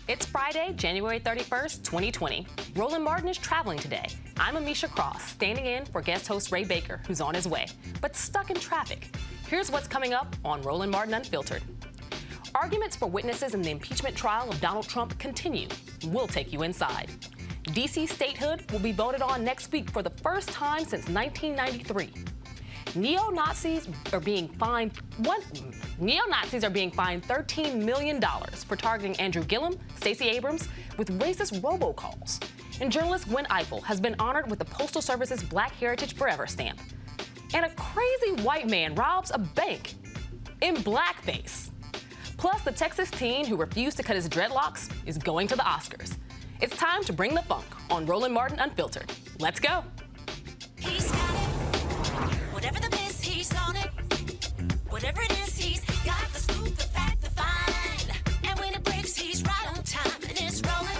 It's Friday, January 31st, 2020. Roland Martin is traveling today. I'm Amisha Cross, standing in for guest host Ray Baker, who's on his way, but stuck in traffic. Here's what's coming up on Roland Martin Unfiltered. Arguments for witnesses in the impeachment trial of Donald Trump continue. We'll take you inside. D.C. statehood will be voted on next week for the first time since 1993. Neo-Nazis are being fined $13 million for targeting Andrew Gillum, Stacey Abrams with racist robocalls. And journalist Gwen Ifill has been honored with the Postal Service's Black Heritage Forever stamp. And a crazy white man robs a bank in blackface. Plus, the Texas teen who refused to cut his dreadlocks is going to the Oscars. It's time to bring the funk on Roland Martin Unfiltered. Let's go. He's got it. Whatever the miss, he's on it. Whatever it is, he's got the scoop, the fact, the find. And when it breaks, he's right on time and it's rolling.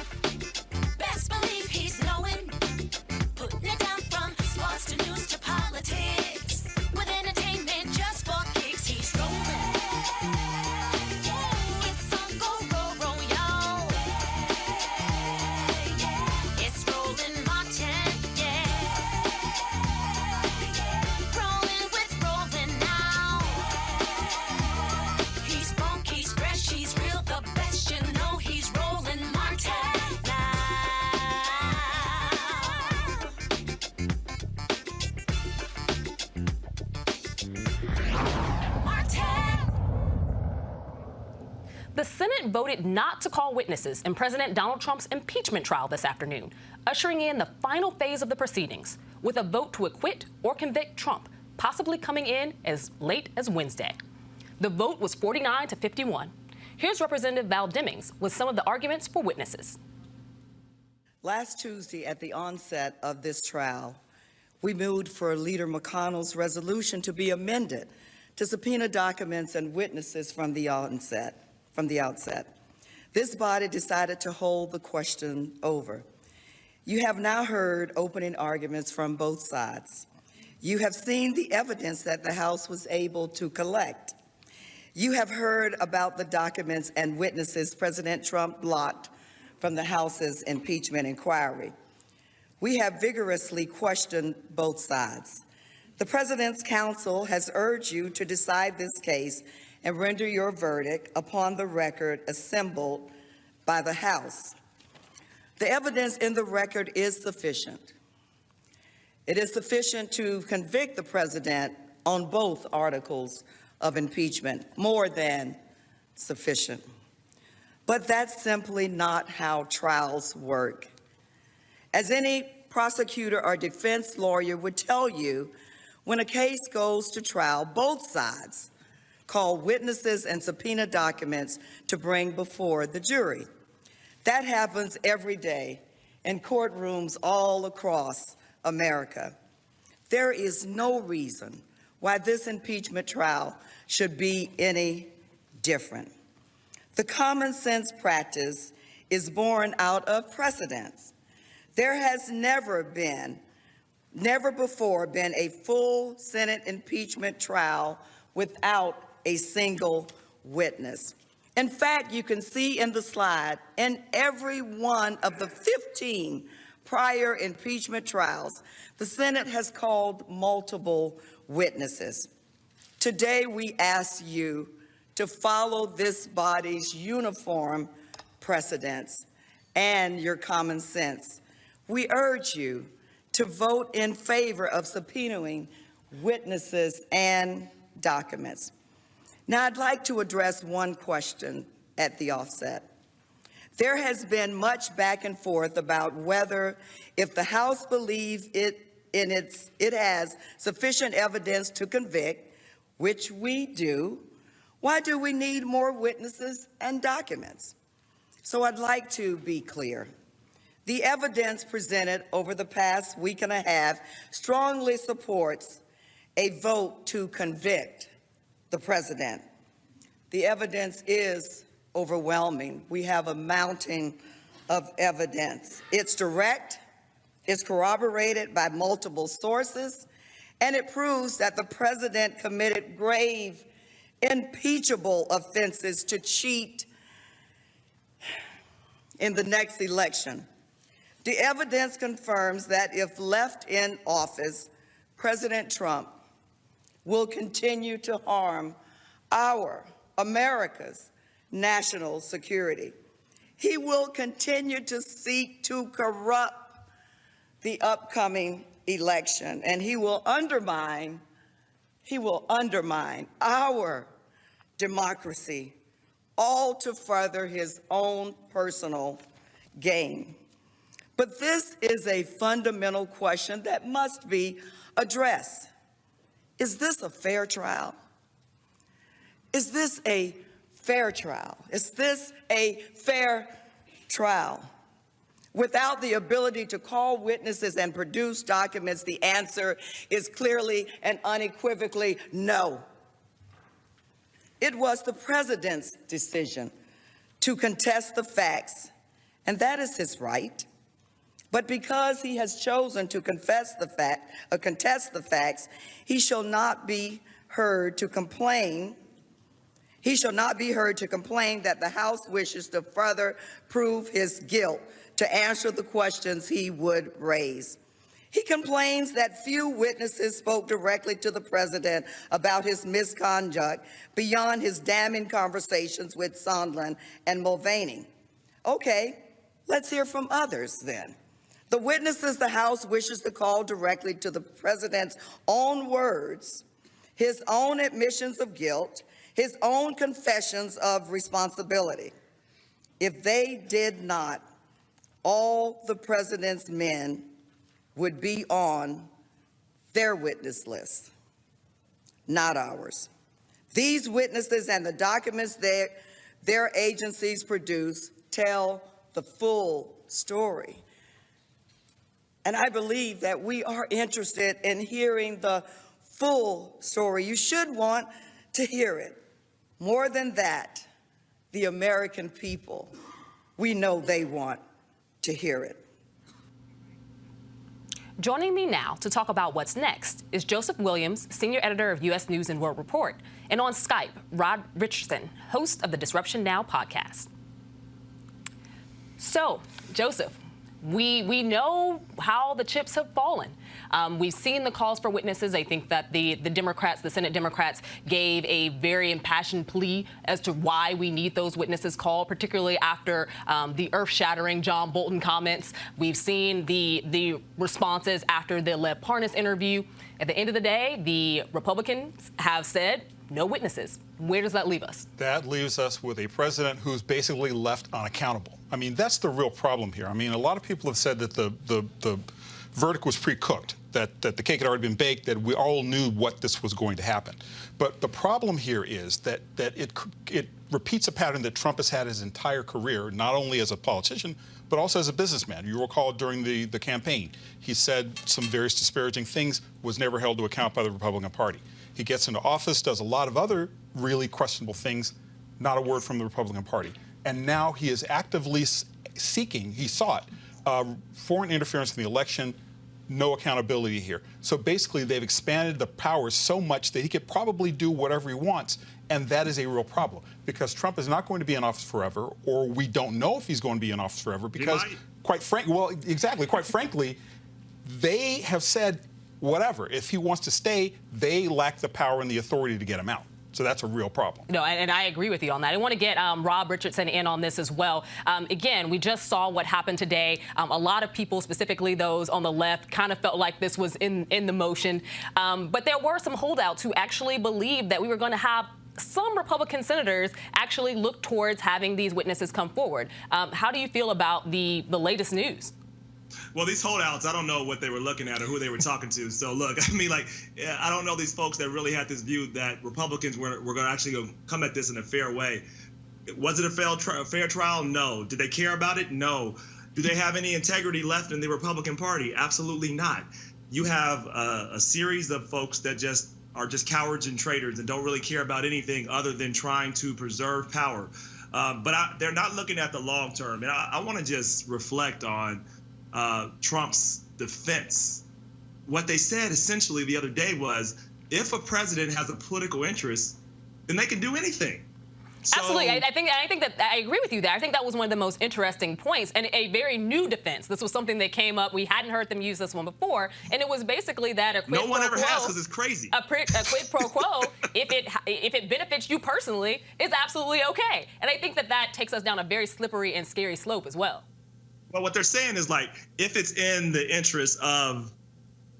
Best believe he's knowing. Putting it down from sports to news to politics. With entertainment just for kicks, he's rolling. It's Uncle Roro, y'all. It's Roland Martin, rolling with Roland now. He's funky, he's fresh, he's real, the best, you know he's Roland Martin now. Martin. The Senate voted not to call witnesses in President Donald Trump's impeachment trial this afternoon, ushering in the final phase of the proceedings, with a vote to acquit or convict Trump possibly coming in as late as Wednesday. The vote was 49 to 51. Here's Representative Val Demings with some of the arguments for witnesses. Last Tuesday, at the onset of this trial, we moved for Leader McConnell's resolution to be amended to subpoena documents and witnesses from the outset. This body decided to hold the question over. You have now heard opening arguments from both sides. You have seen the evidence that the House was able to collect. You have heard about the documents and witnesses President Trump blocked from the House's impeachment inquiry. We have vigorously questioned both sides. The President's counsel has urged you to decide this case and render your verdict upon the record assembled by the House. The evidence in the record is sufficient. It is sufficient to convict the President on both articles of impeachment, more than sufficient. But that's simply not how trials work. As any prosecutor or defense lawyer would tell you, when a case goes to trial, both sides call witnesses and subpoena documents to bring before the jury. That happens every day in courtrooms all across America. There is no reason why this impeachment trial should be any different. The common sense practice is born out of precedents. There has never before been a full Senate impeachment trial without a single witness. In fact, you can see in the slide, in every one of the 15 prior impeachment trials, the Senate has called multiple witnesses. Today, we ask you to follow this body's uniform precedents and your common sense. We urge you to vote in favor of subpoenaing witnesses and documents. Now, I'd like to address one question at the offset. There has been much back and forth about whether, if the House believes it has sufficient evidence to convict, which we do, why do we need more witnesses and documents? So I'd like to be clear. The evidence presented over the past week and a half strongly supports a vote to convict the President. The evidence is overwhelming. We have a mounting of evidence. It's direct, it's corroborated by multiple sources, and it proves that the President committed grave, impeachable offenses to cheat in the next election. The evidence confirms that if left in office, President Trump will continue to harm America's national security. He will continue to seek to corrupt the upcoming election, and he will undermine our democracy, all to further his own personal gain. But this is a fundamental question that must be addressed. Is this a fair trial? Is this a fair trial? Is this a fair trial? Without the ability to call witnesses and produce documents, the answer is clearly and unequivocally no. It was the president's decision to contest the facts, and that is his right. But because he has chosen to contest the facts, he shall not be heard to complain. He shall not be heard to complain that the House wishes to further prove his guilt, to answer the questions he would raise. He complains that few witnesses spoke directly to the president about his misconduct beyond his damning conversations with Sondland and Mulvaney. Okay, let's hear from others then. The witnesses the House wishes to call directly to the president's own words, his own admissions of guilt, his own confessions of responsibility. If they did not, all the president's men would be on their witness list, not ours. These witnesses and the documents their agencies produce tell the full story. And I believe that we are interested in hearing the full story. You should want to hear it. More than that, the American people, we know they want to hear it. Joining me now to talk about what's next is Joseph Williams, senior editor of U.S. News and World Report, and on Skype, Rob Richardson, host of the Disruption Now podcast. So, Joseph, we know how the chips have fallen. We've seen the calls for witnesses. I think that the Democrats, the Senate Democrats, gave a very impassioned plea as to why we need those witnesses called, particularly after the earth-shattering John Bolton comments. We've seen the responses after the Lev Parnas interview. At the end of the day, the Republicans have said no witnesses. Where does that leave us? That leaves us with a president who's basically left unaccountable. I mean, that's the real problem here. I mean, a lot of people have said that the verdict was pre-cooked, that the cake had already been baked, that we all knew what this was going to happen. But the problem here is that it repeats a pattern that Trump has had his entire career, not only as a politician, but also as a businessman. You recall during the campaign, he said some various disparaging things, was never held to account by the Republican Party. He gets into office, does a lot of other really questionable things, not a word from the Republican Party. And now he is actively seeking, he sought, foreign interference in the election, no accountability here. So basically, they've expanded the powers so much that he could probably do whatever he wants, and that is a real problem because Trump is not going to be in office forever, or we don't know if he's going to be in office forever because, quite frankly, they have said whatever. If he wants to stay, they lack the power and the authority to get him out. So that's a real problem. No, and I agree with you on that. I want to get Rob Richardson in on this as well. Again, we just saw what happened today. A lot of people, specifically those on the left, kind of felt like this was in the motion. But there were some holdouts who actually believed that we were going to have some Republican senators actually look towards having these witnesses come forward. How do you feel about the latest news? Well, these holdouts, I don't know what they were looking at or who they were talking to. So, look, I mean, I don't know these folks that really had this view that Republicans were going to actually come at this in a fair way. Was it a fair trial? No. Did they care about it? No. Do they have any integrity left in the Republican Party? Absolutely not. You have a series of folks that are just cowards and traitors and don't really care about anything other than trying to preserve power. But they're not looking at the long term. And I want to just reflect on Trump's defense. What they said essentially the other day was, if a president has a political interest, then they can do anything. So, absolutely. I think that I agree with you there. I think that was one of the most interesting points and a very new defense. This was something that came up. We hadn't heard them use this one before, and it was basically that a quid no one pro ever quo, has because it's crazy. A quid pro quo, if it benefits you personally, is absolutely okay. And I think that takes us down a very slippery and scary slope as well. Well, what they're saying is, like, if it's in the interest of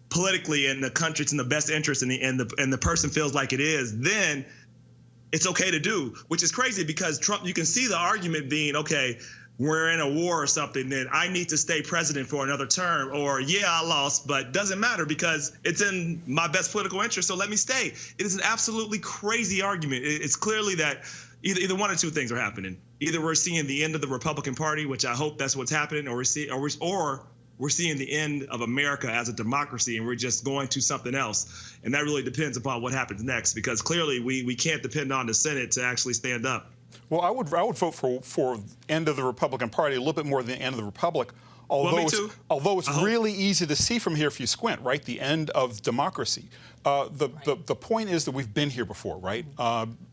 politically in the country, it's in the best interest, and the person feels like it is, then it's okay to do, which is crazy because Trump, you can see the argument being, okay, we're in a war or something, then I need to stay president for another term, or yeah, I lost, but doesn't matter because it's in my best political interest, so let me stay. It is an absolutely crazy argument. It's clearly that either one or two things are happening. Either we're seeing the end of the Republican Party, which I hope that's what's happening, or we're seeing the end of America as a democracy, and we're just going to something else. And that really depends upon what happens next, because clearly we can't depend on the Senate to actually stand up. Well, I would vote for end of the Republican Party a little bit more than the end of the Republic. Although it's really easy to see from here if you squint, right? The end of democracy. The point is that we've been here before, right?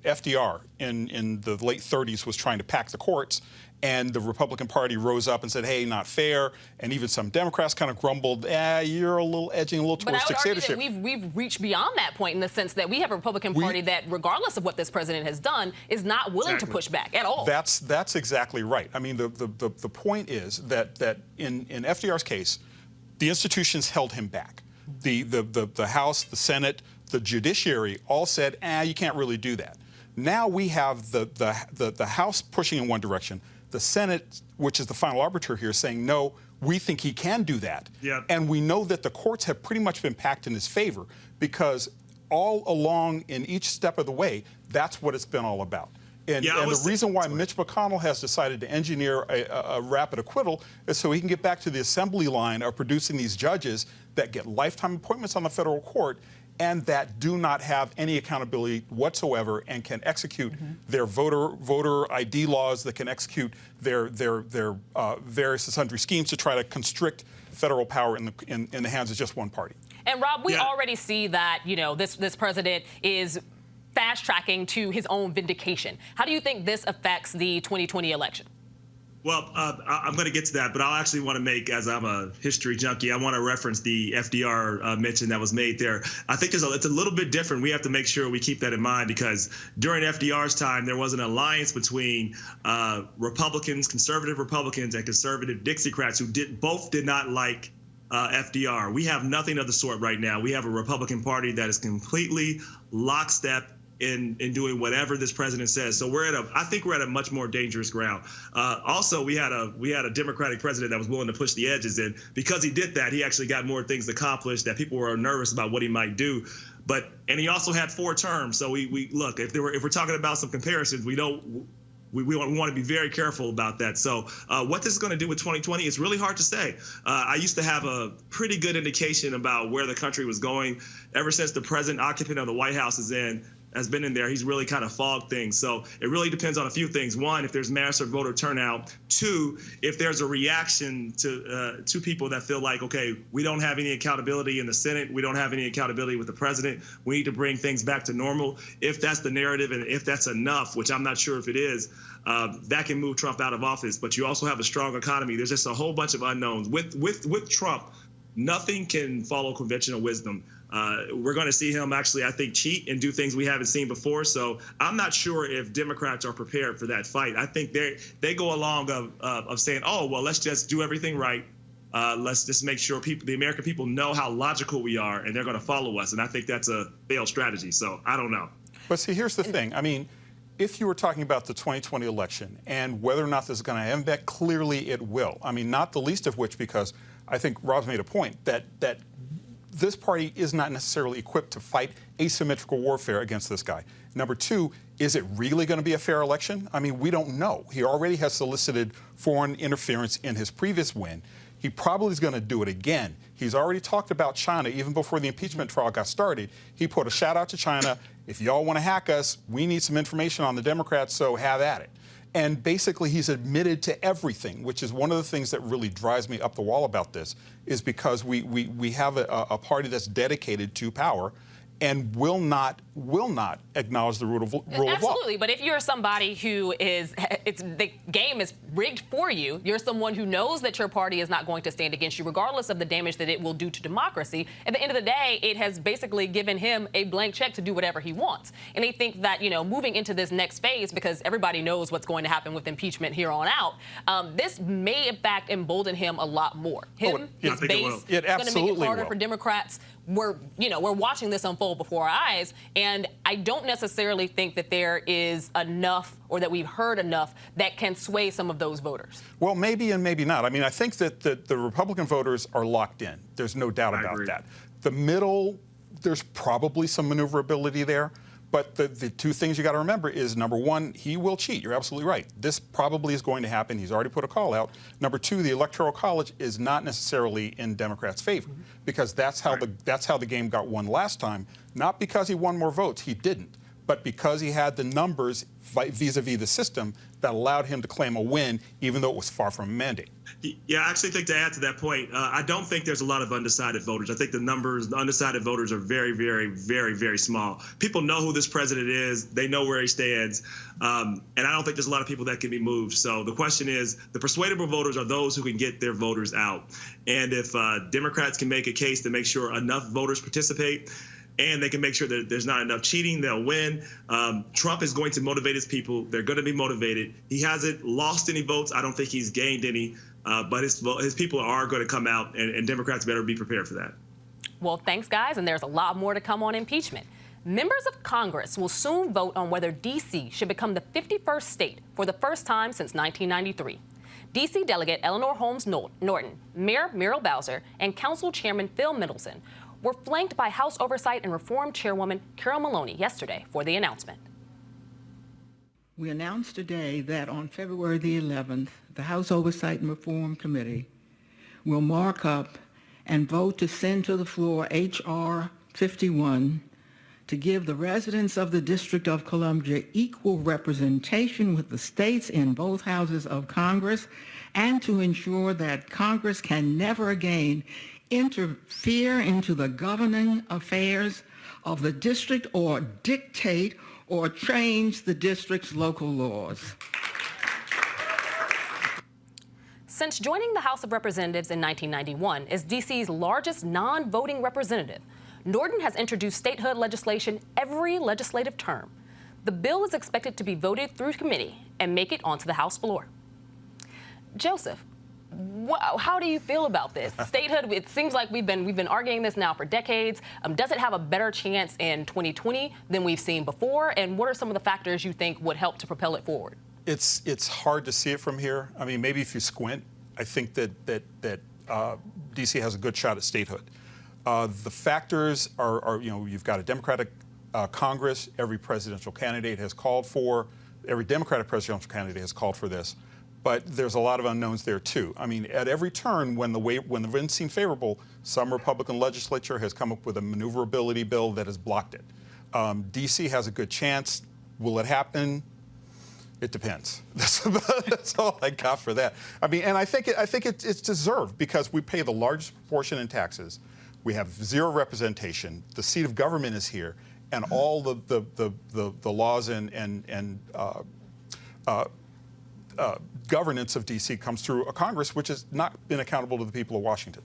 FDR in the late 30s was trying to pack the courts, and the Republican Party rose up and said, hey, not fair. And even some Democrats kind of grumbled, you're edging a little towards dictatorship. But I would argue that we've reached beyond that point in the sense that we have a Republican Party that, regardless of what this president has done, is not willing to push back at all. That's exactly right. I mean, the point is that in FDR's case, the institutions held him back. The House, the Senate, the judiciary all said, you can't really do that. Now we have the House pushing in one direction, the Senate, which is the final arbiter here, saying, no, we think he can do that. Yep. And we know that the courts have pretty much been packed in his favor because all along in each step of the way, that's what it's been all about. And the reason why Mitch McConnell has decided to engineer a rapid acquittal is so he can get back to the assembly line of producing these judges that get lifetime appointments on the federal court and that do not have any accountability whatsoever and can execute their voter ID laws, that can execute their various and sundry schemes to try to constrict federal power in the hands of just one party. And Rob, we already see that, this president is fast-tracking to his own vindication. How do you think this affects the 2020 election? Well, I'm going to get to that, but I'll actually want to make, as I'm a history junkie, I want to reference the FDR mention that was made there. I think it's a little bit different. We have to make sure we keep that in mind because during FDR's time, there was an alliance between Republicans, conservative Republicans, and conservative Dixiecrats who both did not like FDR. We have nothing of the sort right now. We have a Republican Party that is completely lockstep in doing whatever this president says. So I think we're at a much more dangerous ground. Also, we had a Democratic president that was willing to push the edges, and because he did that, he actually got more things accomplished that people were nervous about what he might do. And he also had 4 terms. So we look, if we're talking about some comparisons, we want to be very careful about that. So what this is going to do with 2020 is really hard to say. I used to have a pretty good indication about where the country was going. Ever since the present occupant of the White House has been in there, he's really kind of fogged things. So it really depends on a few things. 1, if there's massive voter turnout. 2, if there's a reaction to people that feel like, okay, we don't have any accountability in the Senate. We don't have any accountability with the president. We need to bring things back to normal. If that's the narrative and if that's enough, which I'm not sure if it is, that can move Trump out of office. But you also have a strong economy. There's just a whole bunch of unknowns. With Trump, nothing can follow conventional wisdom. We're going to see him actually, I think, cheat and do things we haven't seen before. So I'm not sure if Democrats are prepared for that fight. I think they go along of saying, oh, well, let's just do everything right. Let's just make sure the American people know how logical we are and they're going to follow us. And I think that's a failed strategy. So I don't know. But see, here's the thing. I mean, if you were talking about the 2020 election and whether or not this is going to end, that clearly it will. I mean, not the least of which because I think Rob's made a point that this party is not necessarily equipped to fight asymmetrical warfare against this guy. Number 2, is it really going to be a fair election? I mean, we don't know. He already has solicited foreign interference in his previous win. He probably is going to do it again. He's already talked about China even before the impeachment trial got started. He put a shout out to China. If y'all want to hack us, we need some information on the Democrats, so have at it. And basically, he's admitted to everything, which is one of the things that really drives me up the wall about this, is because we have a party that's dedicated to power and will not will not acknowledge the rule of law. Absolutely, but if you're somebody who is, the game is rigged for you, you're someone who knows that your party is not going to stand against you, regardless of the damage that it will do to democracy. At the end of the day, it has basically given him a blank check to do whatever he wants. And they think that, moving into this next phase, because everybody knows what's going to happen with impeachment here on out, this may, in fact, embolden him a lot more. His base, it going to make it harder will. for Democrats. We're watching this unfold before our eyes, and I don't necessarily think that there is enough, or that we've heard enough, that can sway some of those voters. Well, maybe and maybe not. I mean, I think that the Republican voters are locked in. There's no doubt about that. The middle, there's probably some maneuverability there. But the two things you got to remember is, number one, he will cheat. You're absolutely right. This probably is going to happen. He's already put a call out. Number two, the Electoral College is not necessarily in Democrats' favor, because that's how the game got won last time. Not because he won more votes. He didn't. But because he had the numbers vis-a-vis the system that allowed him to claim a win, even though it was far from a mandate. Yeah, I actually think, to add to that point, I don't think there's a lot of undecided voters. I think the undecided voters are very, very, very, very small. People know who this president is. They know where he stands. And I don't think there's a lot of people that can be moved. So the question is, the persuadable voters are those who can get their voters out. And if Democrats can make a case to make sure enough voters participate, and they can make sure that there's not enough cheating, they'll win. Trump is going to motivate his people. They're going to be motivated. He hasn't lost any votes. I don't think he's gained any. But his people are going to come out, and Democrats better be prepared for that. Well, thanks, guys, and there's a lot more to come on impeachment. Members of Congress will soon vote on whether D.C. should become the 51st state for the first time since 1993. D.C. Delegate Eleanor Holmes Norton, Mayor Muriel Bowser, and Council Chairman Phil Middleton were flanked by House Oversight and Reform Chairwoman Carol Maloney yesterday for the announcement. We announced today that on February the 11th, the House Oversight and Reform Committee will mark up and vote to send to the floor H.R. 51 to give the residents of the District of Columbia equal representation with the states in both houses of Congress, and to ensure that Congress can never again interfere into the governing affairs of the district or dictate or change the district's local laws. Since joining the House of Representatives in 1991 as D.C.'s largest non-voting representative, Norton has introduced statehood legislation every legislative term. The bill is expected to be voted through committee and make it onto the House floor. Joseph, how do you feel about this? Statehood, it seems like we've been arguing this now for decades. Does it have a better chance in 2020 than we've seen before? And what are some of the factors you think would help to propel it forward? It's hard to see it from here. I mean, maybe if you squint, I think that D.C. has a good shot at statehood. The factors are, you've got a Democratic Congress. Every presidential candidate has called for, every Democratic presidential candidate has called for this. But there's a lot of unknowns there, too. I mean, at every turn, when the winds seem favorable, some Republican legislature has come up with a maneuverability bill that has blocked it. D.C. has a good chance. Will it happen? It depends. That's all I got for that. I mean, and I think it's deserved, because we pay the largest proportion in taxes. We have zero representation. The seat of government is here, and all the laws and governance of D.C. comes through a Congress which has not been accountable to the people of Washington.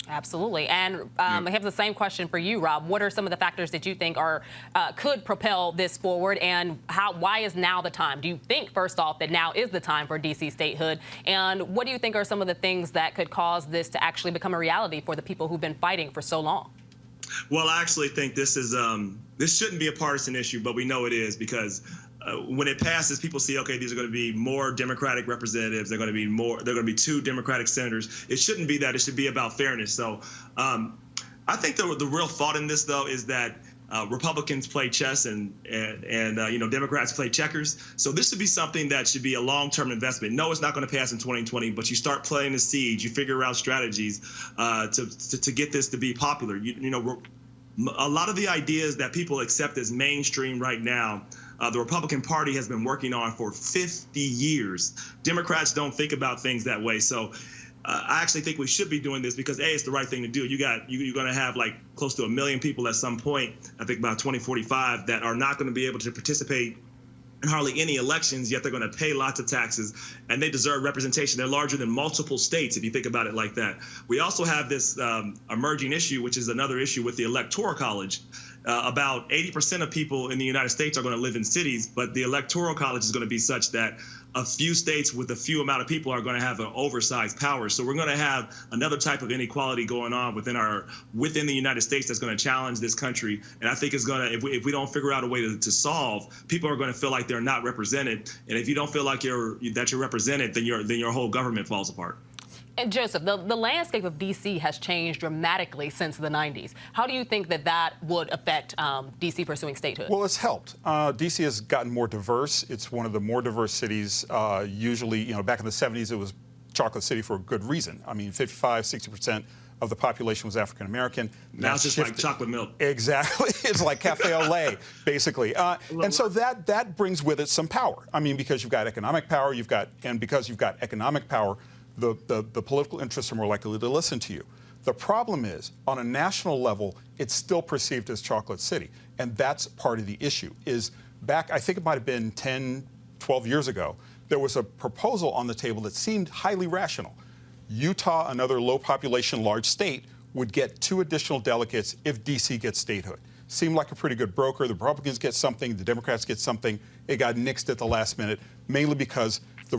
Absolutely. And I have the same question for you, Rob. What are some of the factors that you think could propel this forward, and why is now the time? Do you think, first off, that now is the time for D.C. statehood? And what do you think are some of the things that could cause this to actually become a reality for the people who've been fighting for so long? Well, I actually think this shouldn't be a partisan issue, but we know it is, because when it passes, people see, okay, these are going to be more Democratic representatives. They're going to be 2 Democratic senators. It shouldn't be that. It should be about fairness. So I think the real thought in this, though, is that Republicans play chess and Democrats play checkers. So this should be something that should be a long-term investment. No, it's not going to pass in 2020, but you start playing the seeds. You figure out strategies to get this to be popular. A lot of the ideas that people accept as mainstream right now, the Republican Party has been working on for 50 years. Democrats don't think about things that way. So I actually think we should be doing this because A, it's the right thing to do. You're going to have like close to 1 million people at some point, I think about 2045, that are not going to be able to participate in hardly any elections, yet they're going to pay lots of taxes, and they deserve representation. They're larger than multiple states, if you think about it like that. We also have this emerging issue, which is another issue with the Electoral College. About 80% of people in the United States are going to live in cities, but the Electoral College is going to be such that a few states with a few amount of people are going to have an oversized power. So we're going to have another type of inequality going on within the United States that's going to challenge this country. And I think it's going to, if we don't figure out a way to solve, people are going to feel like they're not represented. And if you don't feel like you're represented, then your whole government falls apart. And Joseph, the landscape of D.C. has changed dramatically since the 90s. How do you think that would affect D.C. pursuing statehood? Well, it's helped. D.C. has gotten more diverse. It's one of the more diverse cities. Usually, back in the 70s, it was Chocolate City for a good reason. I mean, 55, 60% of the population was African American. Now it's just like chocolate milk. Exactly. It's like cafe au lait, basically. And so that brings with it some power. I mean, because you've got economic power, because you've got economic power, the political interests are more likely to listen to you. The problem is, on a national level, it's still perceived as Chocolate City. And that's part of the issue. Is back, I think it might have been 10, 12 years ago, there was a proposal on the table that seemed highly rational. Utah, another low population, large state, would get 2 additional delegates if D.C. gets statehood. Seemed like a pretty good broker. The Republicans get something, the Democrats get something. It got nixed at the last minute, mainly because the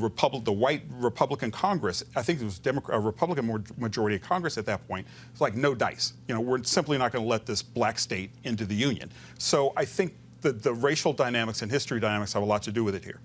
white Republican Congress, I think it was a Republican majority of Congress at that point, it's like no dice. We're simply not going to let this black state into the union. So I think the racial dynamics and history dynamics have a lot to do with it here.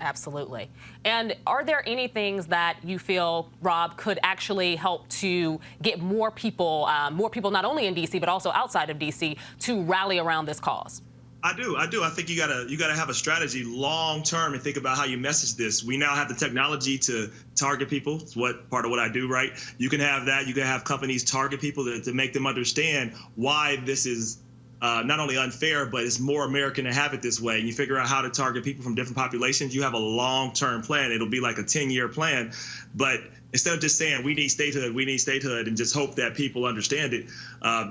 Absolutely. And are there any things that you feel, Rob, could actually help to get more people not only in D.C. but also outside of D.C. to rally around this cause? I do. I think you gotta have a strategy long term and think about how you message this. We now have the technology to target people. It's part of what I do, right? You can have that. You can have companies target people to make them understand why this is not only unfair, but it's more American to have it this way. And you figure out how to target people from different populations. You have a long-term plan. It'll be like a 10-year plan. But instead of just saying we need statehood, and just hope that people understand it,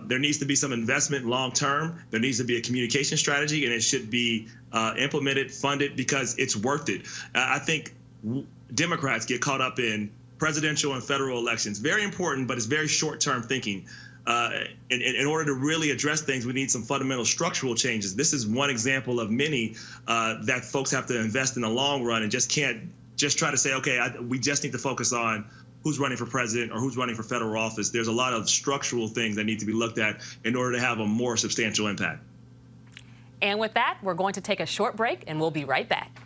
there needs to be some investment long-term. There needs to be a communication strategy, and it should be implemented, funded, because it's worth it. I think Democrats get caught up in presidential and federal elections. Very important, but it's very short-term thinking. In order to really address things, we need some fundamental structural changes. This is one example of many that folks have to invest in the long run, and just can't just try to say, okay, we just need to focus on who's running for president or who's running for federal office. There's a lot of structural things that need to be looked at in order to have a more substantial impact. And with that, we're going to take a short break, and we'll be right back.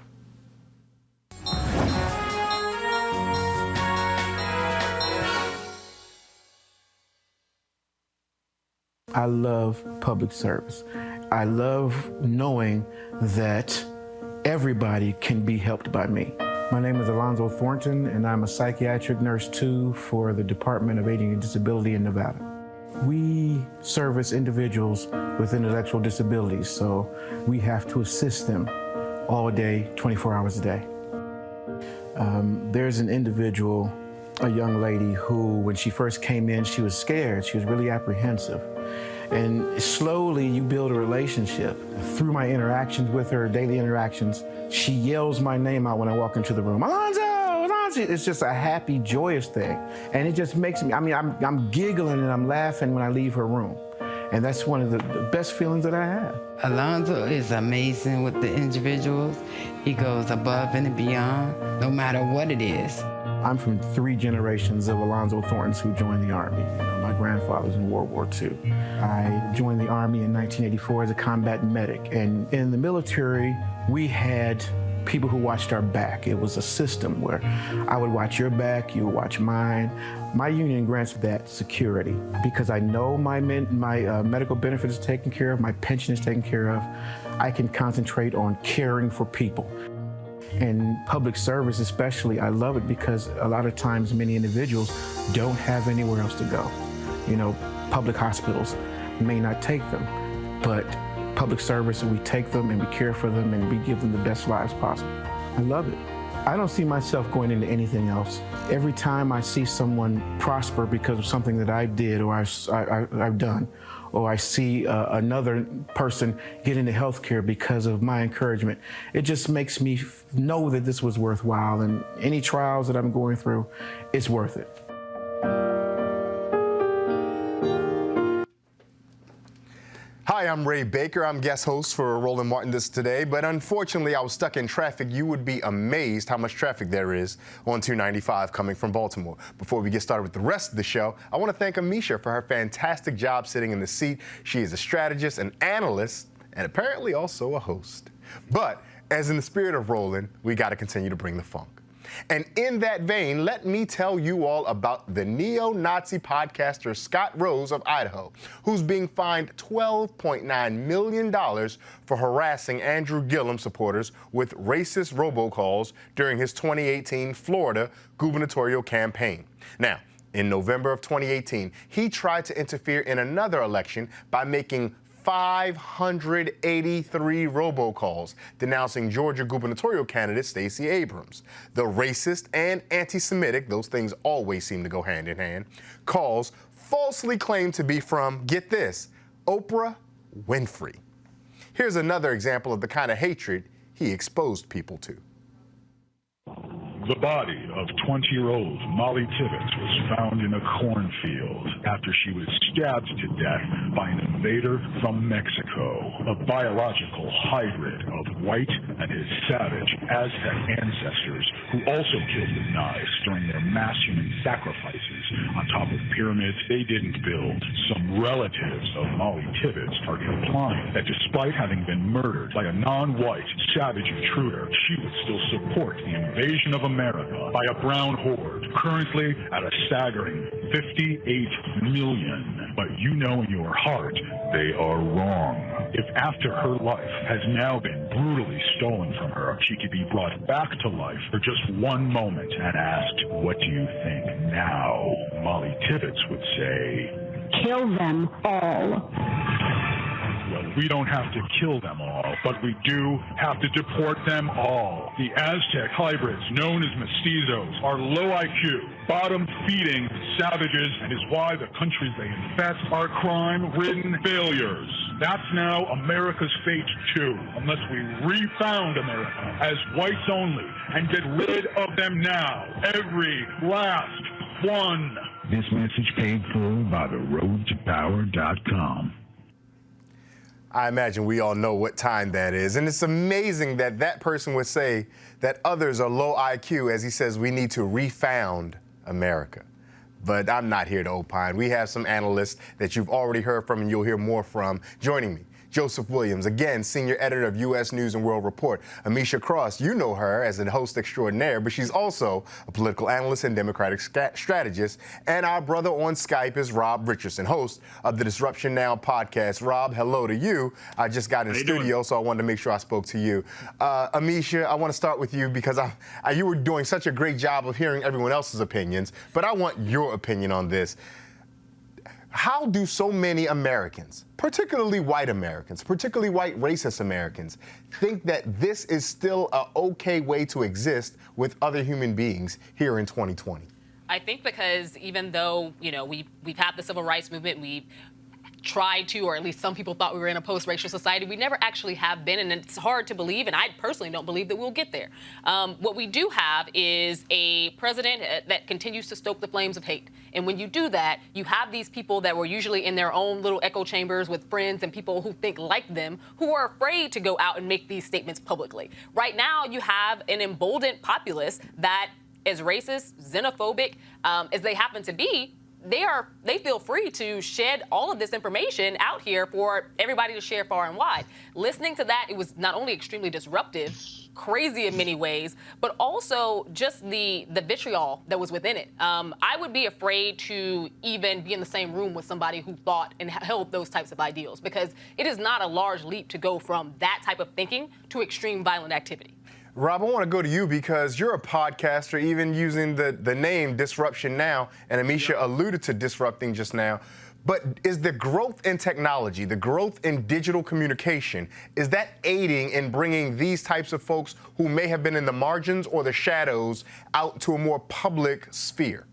I love public service. I love knowing that everybody can be helped by me. My name is Alonzo Thornton, and I'm a psychiatric nurse too for the Department of Aging and Disability in Nevada. We service individuals with intellectual disabilities, so we have to assist them all day, 24 hours a day. There's an individual, a young lady who, when she first came in, she was scared. She was really apprehensive. And slowly you build a relationship. Through my interactions with her, daily interactions, she yells my name out when I walk into the room. Alonzo, Alonzo! It's just a happy, joyous thing. And it just makes me, I'm giggling and I'm laughing when I leave her room. And that's one of the best feelings that I have. Alonzo is amazing with the individuals. He goes above and beyond, no matter what it is. I'm from 3 generations of Alonzo Thorntons who joined the Army. My grandfather was in World War II. I joined the Army in 1984 as a combat medic. And in the military, we had people who watched our back. It was a system where I would watch your back, you would watch mine. My union grants that security because I know my medical benefits are taken care of, my pension is taken care of. I can concentrate on caring for people. And public service especially, I love it because a lot of times many individuals don't have anywhere else to go. Public hospitals may not take them, but public service, we take them and we care for them and we give them the best lives possible. I love it. I don't see myself going into anything else. Every time I see someone prosper because of something that I did or I've done, or I see another person get into healthcare because of my encouragement, it just makes me know that this was worthwhile, and any trials that I'm going through, it's worth it. Hi, I'm Ray Baker. I'm guest host for Roland Martin this today, but unfortunately I was stuck in traffic. You would be amazed how much traffic there is on 295 coming from Baltimore. Before we get started with the rest of the show, I want to thank Amisha for her fantastic job sitting in the seat. She is a strategist, an analyst, and apparently also a host. But as in the spirit of Roland, we got to continue to bring the funk. And in that vein, let me tell you all about the neo-Nazi podcaster Scott Rose of Idaho, who's being fined $12.9 million for harassing Andrew Gillum supporters with racist robocalls during his 2018 Florida gubernatorial campaign. Now, in November of 2018, he tried to interfere in another election by making 583 robocalls denouncing Georgia gubernatorial candidate Stacey Abrams. The racist and anti-Semitic, those things always seem to go hand in hand, calls falsely claimed to be from, get this, Oprah Winfrey. Here's another example of the kind of hatred he exposed people to. The body of 20-year-old Molly Tibbetts was found in a cornfield after she was stabbed to death by an invader from Mexico, a biological hybrid of white and his savage Aztec ancestors who also killed with knives during their mass human sacrifices on top of pyramids they didn't build. Some relatives of Molly Tibbetts are implying that despite having been murdered by a non-white savage intruder, she would still support the invasion of America by a brown horde, currently at a staggering 58 million. But you know in your heart they are wrong. If after her life has now been brutally stolen from her, she could be brought back to life for just one moment and asked, what do you think now? Molly Tibbetts would say, kill them all. Well, we don't have to kill them all, but we do have to deport them all. The Aztec hybrids, known as mestizos, are low IQ, bottom-feeding savages, and is why the countries they infest are crime-ridden failures. That's now America's fate, too, unless we refound America as whites only and get rid of them now. Every last one. This message paid for by the roadtopower.com. I imagine we all know what time that is. And it's amazing that that person would say that others are low IQ as he says we need to refound America. But I'm not here to opine. We have some analysts that you've already heard from and you'll hear more from joining me. Joseph Williams, again, senior editor of U.S. News and World Report. Amisha Cross, you know her as a host extraordinaire, but she's also a political analyst and Democratic strategist. And our brother on Skype is Rob Richardson, host of the Disruption Now podcast. Rob, hello to you. I just got in studio, so I wanted to make sure I spoke to you. Amisha, I want to start with you because you were doing such a great job of hearing everyone else's opinions, but I want your opinion on this. How do so many Americans, particularly white Americans, particularly white racist Americans, think that this is still an okay way to exist with other human beings here in 2020? I think because even though, we've had the civil rights movement, we've tried to, or at least some people thought we were in a post-racial society, we never actually have been, and it's hard to believe, and I personally don't believe that we'll get there. What we do have is a president that continues to stoke the flames of hate. And when you do that, you have these people that were usually in their own little echo chambers with friends and people who think like them, who are afraid to go out and make these statements publicly. Right now, you have an emboldened populace that, as racist, xenophobic as they happen to be, they feel free to shed all of this information out here for everybody to share far and wide. Listening to that, it was not only extremely disruptive, crazy in many ways, but also just the vitriol that was within it. I would be afraid to even be in the same room with somebody who thought and held those types of ideals, because it is not a large leap to go from that type of thinking to extreme violent activity. Rob, I want to go to you because you're a podcaster, even using the name Disruption Now, and Amisha alluded to disrupting just now. But is the growth in technology, the growth in digital communication, is that aiding in bringing these types of folks who may have been in the margins or the shadows out to a more public sphere?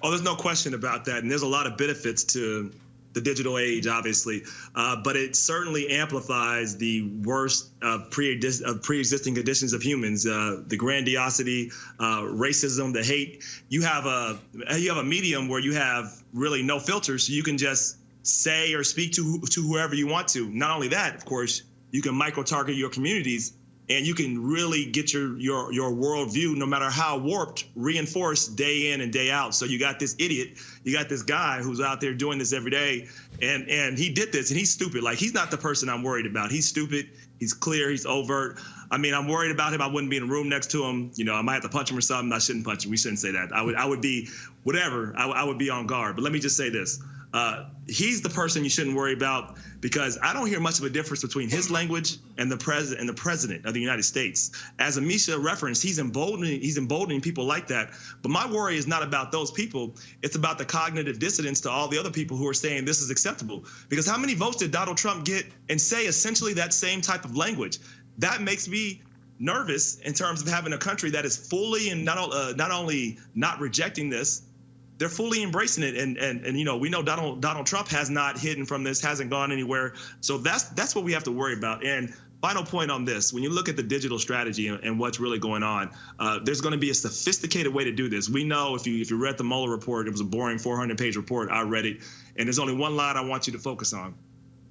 Oh, there's no question about that. And there's a lot of benefits to the digital age, obviously, but it certainly amplifies the worst of pre-existing conditions of humans, the grandiosity, racism, the hate. You have a medium where you have really no filters, so you can just say or speak to whoever you want to. Not only that, of course, you can micro-target your communities, and you can really get your worldview, no matter how warped, reinforced day in and day out. So you got this idiot, you got this guy who's out there doing this every day, and he did this, and he's stupid. Like, he's not the person I'm worried about. He's stupid, he's clear, he's overt. I mean, I'm worried about him. I wouldn't be in a room next to him. You know, I might have to punch him or something. I shouldn't punch him. We shouldn't say that. I would be whatever. I would be on guard. But let me just say this. He's the person you shouldn't worry about, because I don't hear much of a difference between his language and the president of the United States. As Amisha referenced, he's emboldening people like that. But my worry is not about those people. It's about the cognitive dissonance to all the other people who are saying this is acceptable. Because how many votes did Donald Trump get and say essentially that same type of language? That makes me nervous in terms of having a country that is fully and not only not rejecting this, they're fully embracing it, and you know, we know Donald Trump has not hidden from this, hasn't gone anywhere. So that's what we have to worry about. And final point on this: when you look at the digital strategy and what's really going on, there's going to be a sophisticated way to do this. We know if you read the Mueller report, it was a boring 400-page report. I read it, and there's only one line I want you to focus on.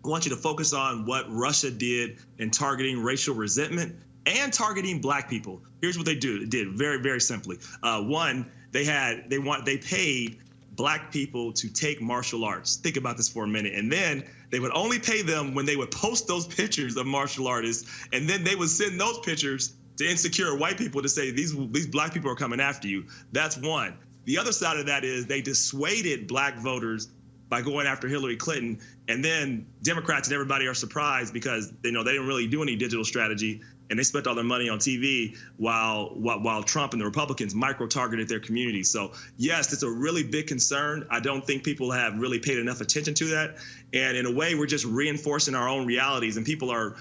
I want you to focus on what Russia did in targeting racial resentment and targeting black people. Here's what they did very, very simply. One, they paid black people to take martial arts. Think about this for a minute. And then they would only pay them when they would post those pictures of martial artists, and then they would send those pictures to insecure white people to say, these black people are coming after you. That's one. The other side of that is they dissuaded black voters by going after Hillary Clinton, and then Democrats and everybody are surprised because they know they didn't really do any digital strategy, and they spent all their money on TV while Trump and the Republicans micro-targeted their communities. So yes, it's a really big concern. I don't think people have really paid enough attention to that, and in a way, we're just reinforcing our own realities. And people are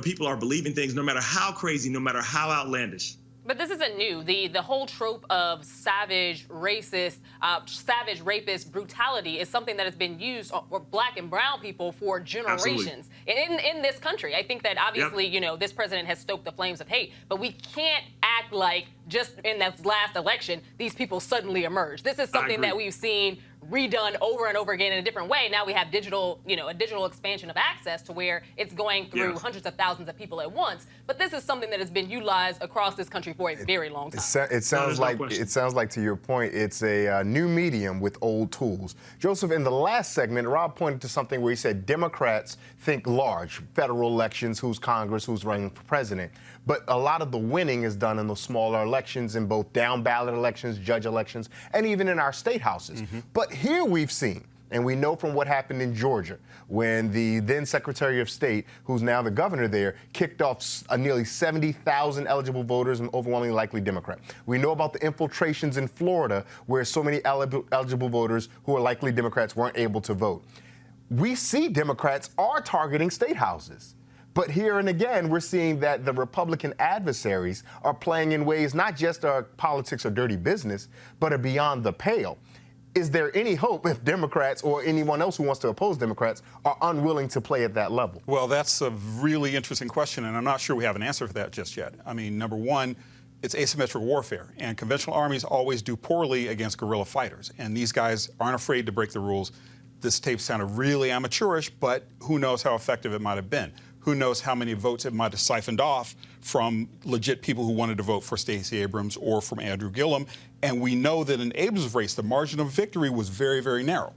people are believing things no matter how crazy, no matter how outlandish. But this isn't new. The whole trope of savage, racist, savage, rapist brutality is something that has been used for black and brown people for generations in this country. I think that obviously, you know, this president has stoked the flames of hate, but we can't act like just in that last election, these people suddenly emerged. This is something that we've seen redone over and over again in a different way. Now we have digital, you know, a digital expansion of access to where it's going through hundreds of thousands of people at once. But this is something that has been utilized across this country for a very long time. It sounds like, to your point, it's a new medium with old tools. Joseph, in the last segment, Rob pointed to something where he said Democrats think large, federal elections, who's Congress, who's running for president. But a lot of the winning is done in those smaller elections, in both down-ballot elections, judge elections, and even in our state houses. But here we've seen, and we know from what happened in Georgia, when the then Secretary of State, who's now the governor there, kicked off nearly 70,000 eligible voters and overwhelmingly likely Democrat. We know about the infiltrations in Florida, where so many eligible voters who are likely Democrats weren't able to vote. We see Democrats are targeting state houses. But here and again, we're seeing that the Republican adversaries are playing in ways not just are politics or dirty business, but are beyond the pale. Is there any hope if Democrats or anyone else who wants to oppose Democrats are unwilling to play at that level? Well, that's a really interesting question, and I'm not sure we have an answer for that just yet. I mean, number one, it's asymmetric warfare, and conventional armies always do poorly against guerrilla fighters, and these guys aren't afraid to break the rules. This tape sounded really amateurish, but who knows how effective it might have been. Who knows how many votes it might have siphoned off from legit people who wanted to vote for Stacey Abrams or from Andrew Gillum. And we know that in Abrams' race, the margin of victory was very, very narrow.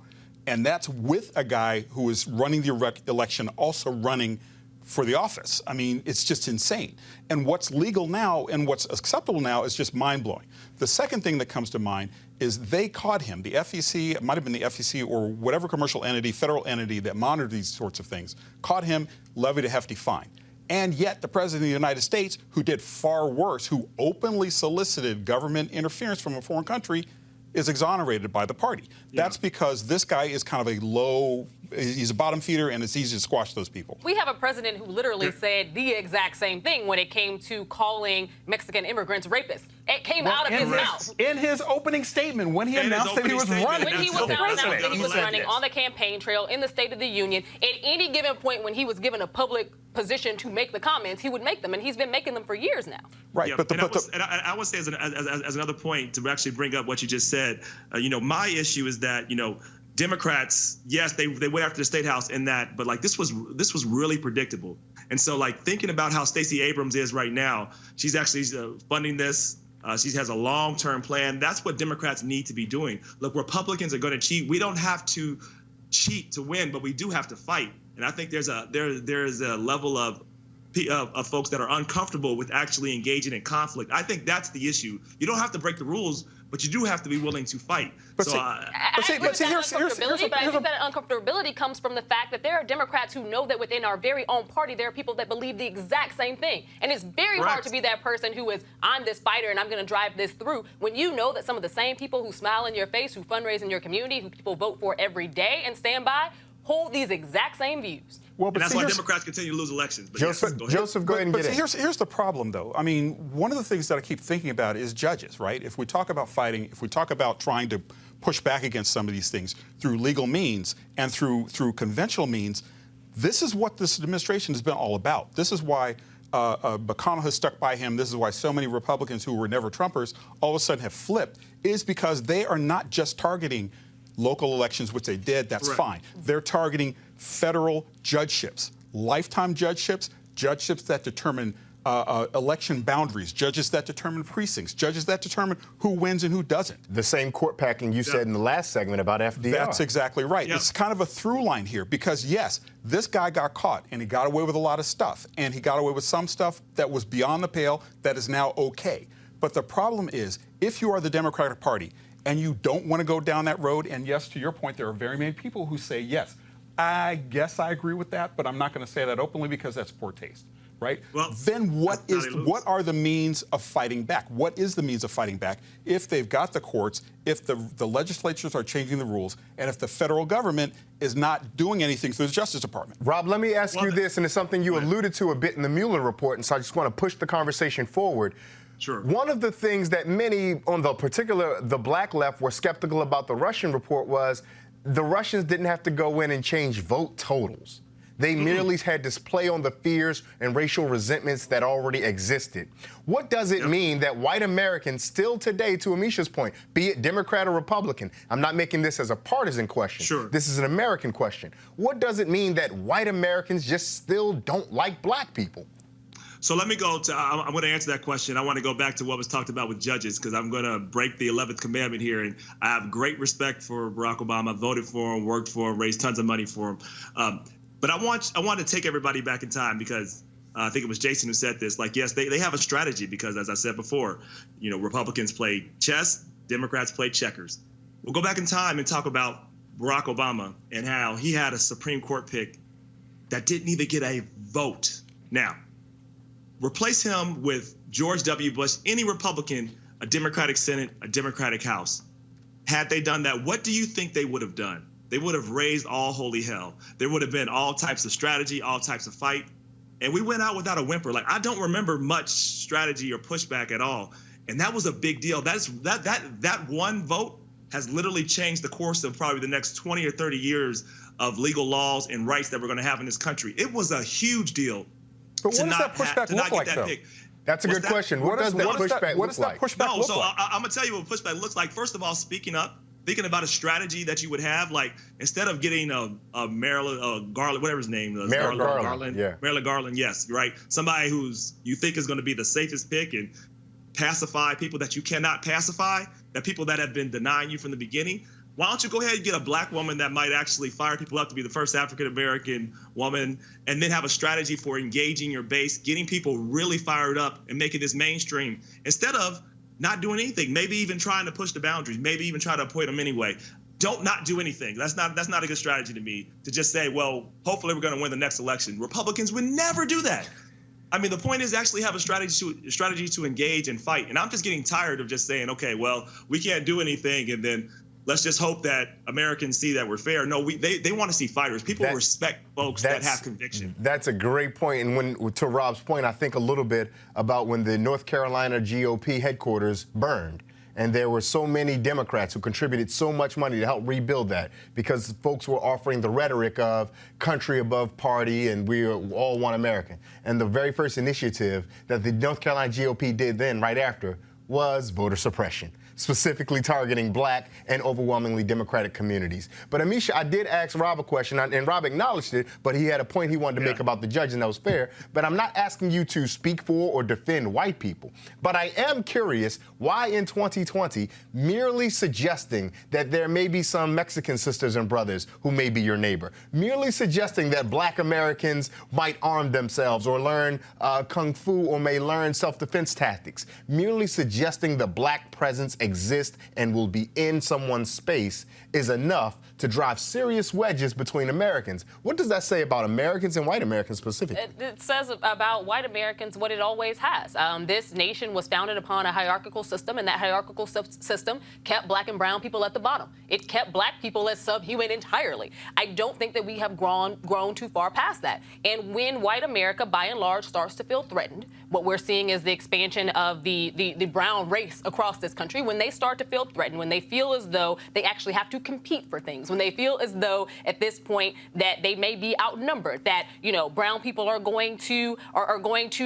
And that's with a guy who is running the election, also running for the office. I mean, it's just insane. And what's legal now and what's acceptable now is just mind-blowing. The second thing that comes to mind is they caught him. The FEC, it might have been the FEC or whatever commercial entity, federal entity that monitored these sorts of things, caught him, levied a hefty fine. And yet the president of the United States, who did far worse, who openly solicited government interference from a foreign country, is exonerated by the party. Yeah. That's because this guy is kind of he's a bottom feeder, and it's easy to squash those people. We have a president who literally said the exact same thing when it came to calling Mexican immigrants rapists. It came out of his mouth. In his opening statement, when he announced that he was running. When he was announcing that he was running on the campaign trail in the State of the Union, at any given point when he was given a public position to make the comments, he would make them, and he's been making them for years now. Right, yeah, I would say as another point to actually bring up what you just said, my issue is that, Democrats, yes, they went after the State House in that, but like this was really predictable. And so like thinking about how Stacey Abrams is right now, she's actually funding this. She has a long-term plan. That's what Democrats need to be doing. Look, Republicans are going to cheat. We don't have to cheat to win, but we do have to fight. And I think there's a level of folks that are uncomfortable with actually engaging in conflict. I think that's the issue. You don't have to break the rules, but you do have to be willing to fight. But I think that uncomfortability comes from the fact that there are Democrats who know that within our very own party there are people that believe the exact same thing. And it's very hard to be that person who is, I'm this fighter and I'm going to drive this through, when you know that some of the same people who smile in your face, who fundraise in your community, who people vote for every day and stand by, hold these exact same views. Well, but and that's why Democrats continue to lose elections. But Joseph, go ahead and get it. Here's the problem, though. I mean, one of the things that I keep thinking about is judges, right? If we talk about fighting, if we talk about trying to push back against some of these things through legal means and through conventional means, this is what this administration has been all about. This is why McConnell has stuck by him. This is why so many Republicans who were never Trumpers all of a sudden have flipped, is because they are not just targeting local elections, which they did, that's fine. They're targeting federal judgeships, lifetime judgeships, judgeships that determine election boundaries, judges that determine precincts, judges that determine who wins and who doesn't. The same court packing you said in the last segment about FDR. That's exactly right. It's kind of a through line here because, yes, this guy got caught and he got away with a lot of stuff, and he got away with some stuff that was beyond the pale that is now okay. But the problem is, if you are the Democratic Party and you don't want to go down that road, and yes, to your point, there are very many people who say, yes, I guess I agree with that, but I'm not going to say that openly because that's poor taste, right? Well, then what are the means of fighting back? What is the means of fighting back if they've got the courts, if the legislatures are changing the rules, and if the federal government is not doing anything through the Justice Department? Rob, let me ask you this, and it's something you alluded to a bit in the Mueller report, and so I just want to push the conversation forward. Sure. One of the things that many on the black left were skeptical about the Russian report was the Russians didn't have to go in and change vote totals. They merely had to play on the fears and racial resentments that already existed. What does it mean that white Americans still today, to Amisha's point, be it Democrat or Republican, I'm not making this as a partisan question. Sure. This is an American question. What does it mean that white Americans just still don't like black people? So let me go to, I'm going to answer that question. I want to go back to what was talked about with judges, because I'm going to break the 11th commandment here. And I have great respect for Barack Obama. I voted for him, worked for him, raised tons of money for him. But I want to take everybody back in time, because I think it was Jason who said this. Like, yes, they have a strategy because, as I said before, Republicans play chess, Democrats play checkers. We'll go back in time and talk about Barack Obama and how he had a Supreme Court pick that didn't even get a vote. Now, replace him with George W. Bush, any Republican, a Democratic Senate, a Democratic House. Had they done that, what do you think they would have done? They would have raised all holy hell. There would have been all types of strategy, all types of fight. And we went out without a whimper. Like, I don't remember much strategy or pushback at all. And that was a big deal. That one vote has literally changed the course of probably the next 20 or 30 years of legal laws and rights that we're going to have in this country. It was a huge deal. But what does that pushback look like, though? That's a good question. What does that pushback look like? I'm going to tell you what pushback looks like. First of all, speaking up, thinking about a strategy that you would have, like instead of getting a Maryland Garland, whatever his name is, Garland, Maryland Garland, yes, right. Somebody who's you think is going to be the safest pick and pacify people that you cannot pacify, that people that have been denying you from the beginning. Why don't you go ahead and get a black woman that might actually fire people up to be the first African-American woman, and then have a strategy for engaging your base, getting people really fired up and making this mainstream instead of not doing anything, maybe even trying to push the boundaries, maybe even try to appoint them anyway. Don't not do anything. That's not a good strategy to me, to just say, well, hopefully we're going to win the next election. Republicans would never do that. I mean, the point is actually have a strategy to engage and fight. And I'm just getting tired of just saying, okay, well, we can't do anything, and then let's just hope that Americans see that we're fair. No, they want to see fighters. People respect folks that have conviction. That's a great point. And to Rob's point, I think a little bit about when the North Carolina GOP headquarters burned. And there were so many Democrats who contributed so much money to help rebuild that because folks were offering the rhetoric of country above party and we all want American. And the very first initiative that the North Carolina GOP did then, right after, was voter suppression, specifically targeting black and overwhelmingly Democratic communities. But Amisha, I did ask Rob a question, and Rob acknowledged it, but he had a point he wanted to make about the judge, and that was fair. But I'm not asking you to speak for or defend white people. But I am curious why in 2020, merely suggesting that there may be some Mexican sisters and brothers who may be your neighbor, merely suggesting that black Americans might arm themselves or learn kung fu or may learn self-defense tactics, merely suggesting the black presence exist and will be in someone's space is enough to drive serious wedges between Americans. What does that say about Americans and white Americans specifically? It says about white Americans what it always has. This nation was founded upon a hierarchical system, and that hierarchical system kept black and brown people at the bottom. It kept black people as subhuman entirely. I don't think that we have grown too far past that. And when white America, by and large, starts to feel threatened, what we're seeing is the expansion of the brown race across this country. When they start to feel threatened, when they feel as though they actually have to compete for things, when they feel as though at this point that they may be outnumbered, that, you know, brown people are going to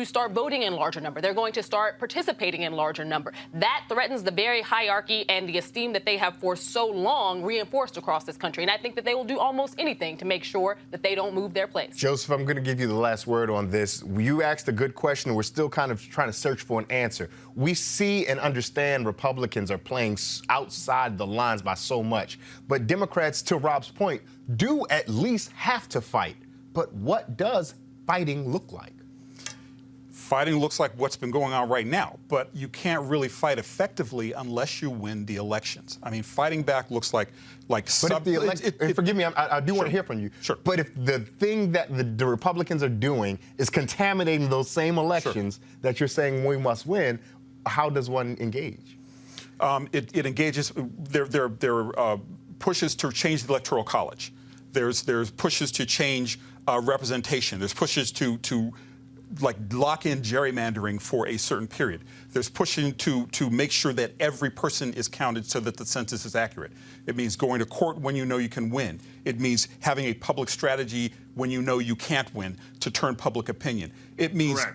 start voting in larger number, they're going to start participating in larger number. That threatens the very hierarchy and the esteem that they have for so long reinforced across this country. And I think that they will do almost anything to make sure that they don't move their place. Joseph, I'm going to give you the last word on this. You asked a good question, and we're still kind of trying to search for an answer. We see and understand Republicans are playing outside the lines by so much, but Democrats, to Rob's point, do at least have to fight. But what does fighting look like? Fighting looks like what's been going on right now, but you can't really fight effectively unless you win the elections. I mean, fighting back looks like forgive me, I do want to hear from you. Sure. But if the thing that the Republicans are doing is contaminating those same elections that you're saying we must win, how does one engage? It engages. There are pushes to change the Electoral College. There's pushes to change representation. There's pushes to like lock in gerrymandering for a certain period. There's pushing to make sure that every person is counted so that the census is accurate. It means going to court when you know you can win. It means having a public strategy when you know you can't win to turn public opinion. It means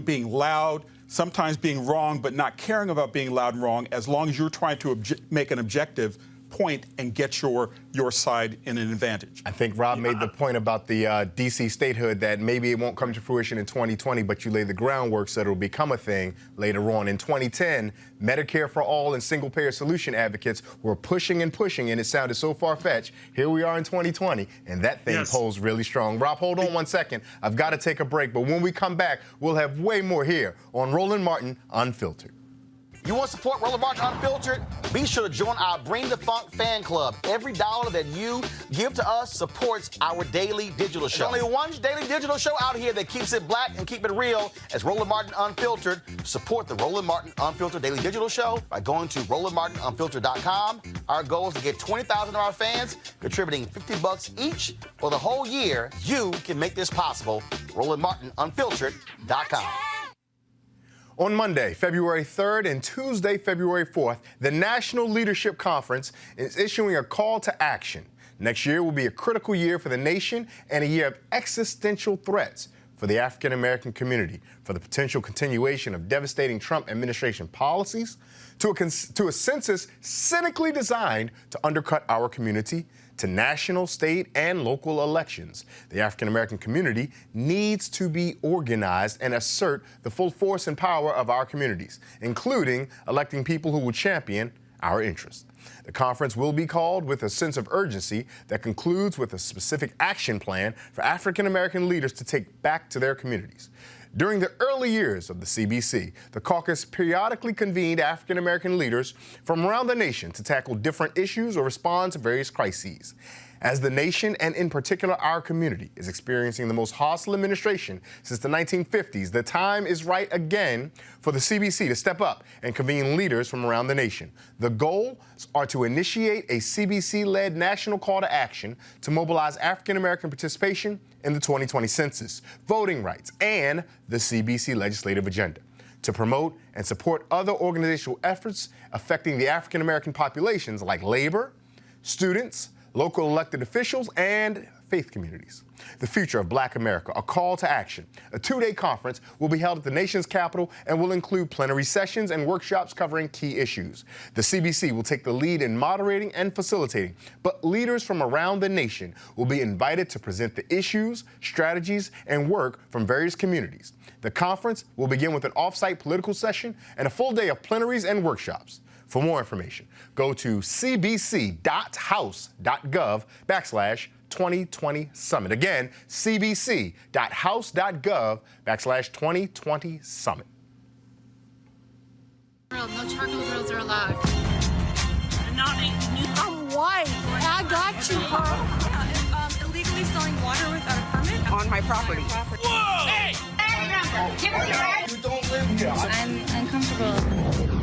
being loud, sometimes being wrong, but not caring about being loud and wrong as long as you're trying to make an objective point and get your side in an advantage. I think Rob made the point about the D.C. statehood that maybe it won't come to fruition in 2020, but you lay the groundwork so it'll become a thing later on. In 2010, Medicare for all and single-payer solution advocates were pushing and pushing, and it sounded so far-fetched. Here we are in 2020, and that thing holds really strong. Rob, hold on 1 second. I've got to take a break, but when we come back, we'll have way more here on Roland Martin Unfiltered. You want to support Roland Martin Unfiltered? Be sure to join our Bring the Funk fan club. Every dollar that you give to us supports our daily digital show. There's only one daily digital show out here that keeps it black and keep it real as Roland Martin Unfiltered. Support the Roland Martin Unfiltered daily digital show by going to RolandMartinUnfiltered.com. Our goal is to get 20,000 of our fans contributing $50 each for the whole year. You can make this possible. RolandMartinUnfiltered.com. On Monday, February 3rd and Tuesday, February 4th, the National Leadership Conference is issuing a call to action. Next year will be a critical year for the nation and a year of existential threats for the African American community, for the potential continuation of devastating Trump administration policies, to a census cynically designed to undercut our community, to national, state, and local elections. The African American community needs to be organized and assert the full force and power of our communities, including electing people who will champion our interests. The conference will be called with a sense of urgency that concludes with a specific action plan for African American leaders to take back to their communities. During the early years of the CBC, the caucus periodically convened African American leaders from around the nation to tackle different issues or respond to various crises. As the nation, and in particular our community, is experiencing the most hostile administration since the 1950s, the time is right again for the CBC to step up and convene leaders from around the nation. The goals are to initiate a CBC-led national call to action to mobilize African-American participation in the 2020 census, voting rights, and the CBC legislative agenda, to promote and support other organizational efforts affecting the African-American populations like labor, students, local elected officials, and faith communities. The Future of Black America, a call to action. A 2-day conference will be held at the nation's capital and will include plenary sessions and workshops covering key issues. The CBC will take the lead in moderating and facilitating, but leaders from around the nation will be invited to present the issues, strategies, and work from various communities. The conference will begin with an off-site political session and a full day of plenaries and workshops. For more information, go to cbc.house.gov/2020 Summit. Again, cbc.house.gov/2020 Summit. No charcoal grills are allowed. I'm white. I got you, Carl. Illegally selling water without a permit On my property. Whoa! Hey! You don't live here. I'm uncomfortable.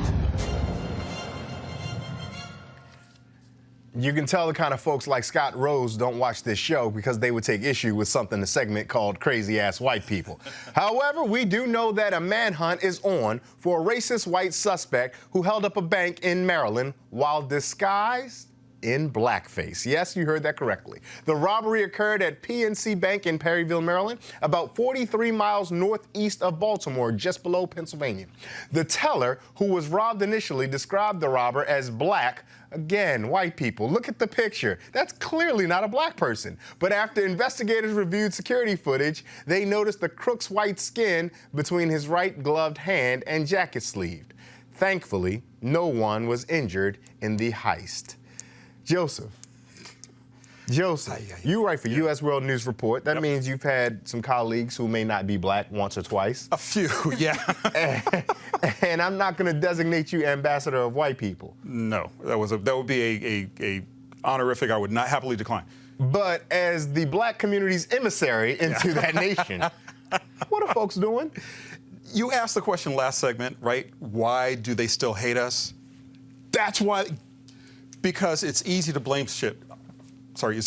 You can tell the kind of folks like Scott Rose don't watch this show because they would take issue with something in the segment called Crazy Ass White People. However, we do know that a manhunt is on for a racist white suspect who held up a bank in Maryland while disguised in blackface. Yes, you heard that correctly. The robbery occurred at PNC Bank in Perryville, Maryland, about 43 miles northeast of Baltimore, just below Pennsylvania. The teller, who was robbed initially, described the robber as black. Again, white people, look at the picture. That's clearly not a black person. But after investigators reviewed security footage, they noticed the crook's white skin between his right gloved hand and jacket sleeve. Thankfully, no one was injured in the heist. Joseph, you write for U.S. World News Report. That means you've had some colleagues who may not be black once or twice. A few, yeah. And I'm not going to designate you ambassador of white people. No, that would be a honorific I would not happily decline. But as the black community's emissary into that nation, what are folks doing? You asked the question last segment, right? Why do they still hate us? That's why. Because it's easy to blame it's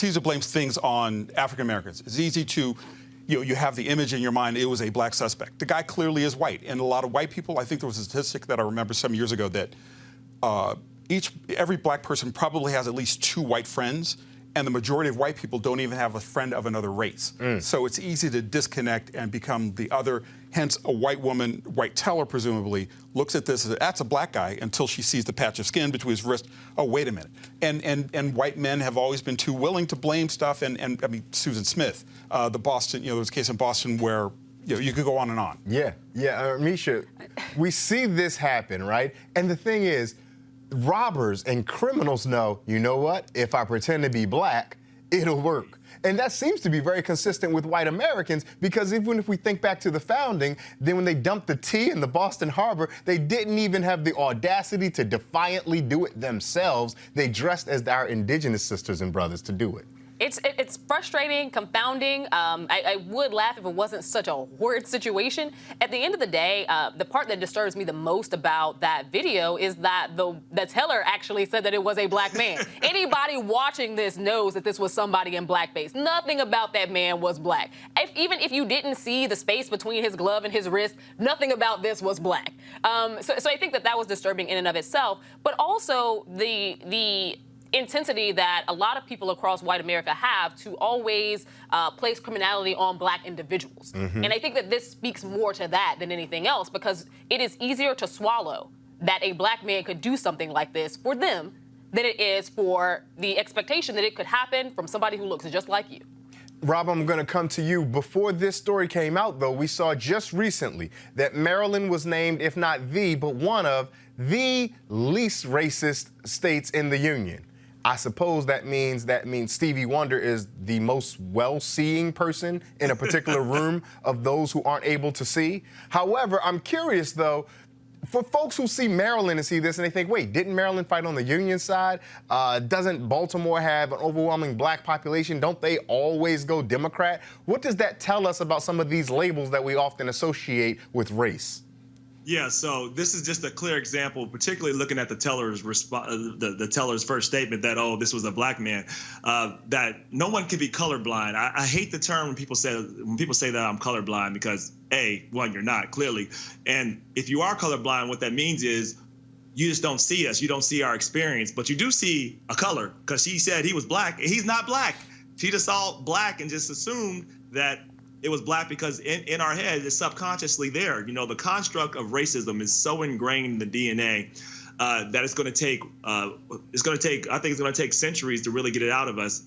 easy to blame things on African Americans. It's easy to, you have the image in your mind, it was a black suspect. The guy clearly is white. And a lot of white people, I think there was a statistic that I remember some years ago that every black person probably has at least 2 white friends, and the majority of white people don't even have a friend of another race. So it's easy to disconnect and become the other. Hence, a white woman, white teller presumably, looks at this as, that's a black guy, until she sees the patch of skin between his wrist. Oh, wait a minute. And white men have always been too willing to blame stuff. And I mean, Susan Smith, the Boston, there was a case in Boston where you could go on and on. Yeah. Misha, we see this happen, right? And the thing is, robbers and criminals know, you know what? If I pretend to be black, it'll work. And that seems to be very consistent with white Americans, because even if we think back to the founding, then when they dumped the tea in the Boston Harbor, they didn't even have the audacity to defiantly do it themselves. They dressed as our indigenous sisters and brothers to do it. It's frustrating, confounding. I would laugh if it wasn't such a horrid situation. At the end of the day, the part that disturbs me the most about that video is that the teller actually said that it was a black man. Anybody watching this knows that this was somebody in blackface. Nothing about that man was black. Even if you didn't see the space between his glove and his wrist, nothing about this was black. So I think that was disturbing in and of itself. But also the intensity that a lot of people across white America have to always place criminality on black individuals. And I think that this speaks more to that than anything else, because it is easier to swallow that a black man could do something like this for them than it is for the expectation that it could happen from somebody who looks just like you. Rob, I'm going to come to you. Before this story came out, though, we saw just recently that Maryland was named, if not the, but one of the least racist states in the union. I suppose that means Stevie Wonder is the most well-seeing person in a particular room of those who aren't able to see. However, I'm curious, though, For folks who see Maryland and see this and they think, wait, didn't Maryland fight on the Union side? Doesn't Baltimore have an overwhelming black population? Don't they always go Democrat? What does that tell us about some of these labels that we often associate with race? Yeah, so this is just a clear example, particularly looking at the teller's the teller's first statement that, oh, this was a black man, that no one can be colorblind. I hate the term when people say that I'm colorblind because, one, you're not, clearly. And if you are colorblind, what that means is you just don't see us. You don't see our experience, but you do see a color because she said he was black. And he's not black. She just saw black and just assumed that it was black because in our head, it's subconsciously there. You know, the construct of racism is so ingrained in the DNA that it's going to take, I think it's going to take centuries to really get it out of us.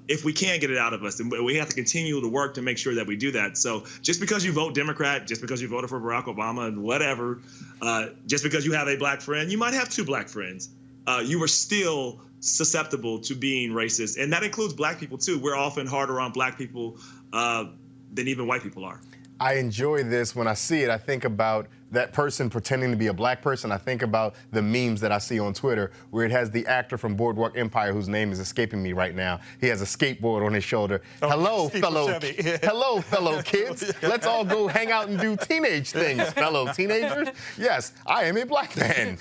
If we can't get it out of us, and we have to continue to work to make sure that we do that. So just because you vote Democrat, just because you voted for Barack Obama and whatever, just because you have a black friend, you might have two black friends. You are still susceptible to being racist. And that includes black people too. We're often harder on black people than even white people are. I enjoy this. When I see it, I think about that person pretending to be a black person. I think about the memes that I see on Twitter where it has the actor from Boardwalk Empire whose name is escaping me right now. He has a skateboard on his shoulder. Hello, fellow kids. Let's all go hang out and do teenage things, fellow teenagers. Yes, I am a black man.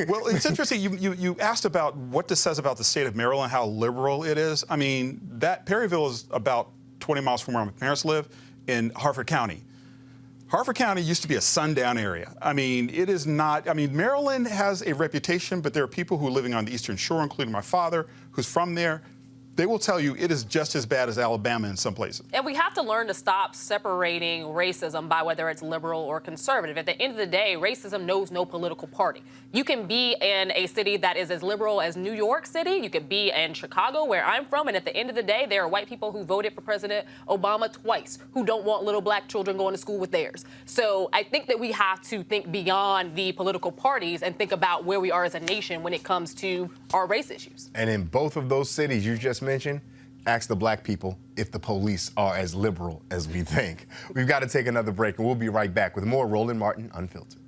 Well, it's interesting. You asked about what this says about the state of Maryland, how liberal it is. I mean, that Perryville is about 20 miles from where my parents live in Harford County. Harford County used to be a sundown area. I mean, it is not, I mean, Maryland has a reputation, but there are people who are living on the Eastern Shore, including my father, who's from there. They will tell you it is just as bad as Alabama in some places. And we have to learn to stop separating racism by whether it's liberal or conservative. At the end of the day, racism knows no political party. You can be in a city that is as liberal as New York City. You could be in Chicago, where I'm from. And at the end of the day, there are white people who voted for President Obama twice who don't want little black children going to school with theirs. So I think that we have to think beyond the political parties and think about where we are as a nation when it comes to our race issues. And in both of those cities you just mentioned, ask the black people if the police are as liberal as we think. We've got to take another break, and we'll be right back with more Roland Martin Unfiltered.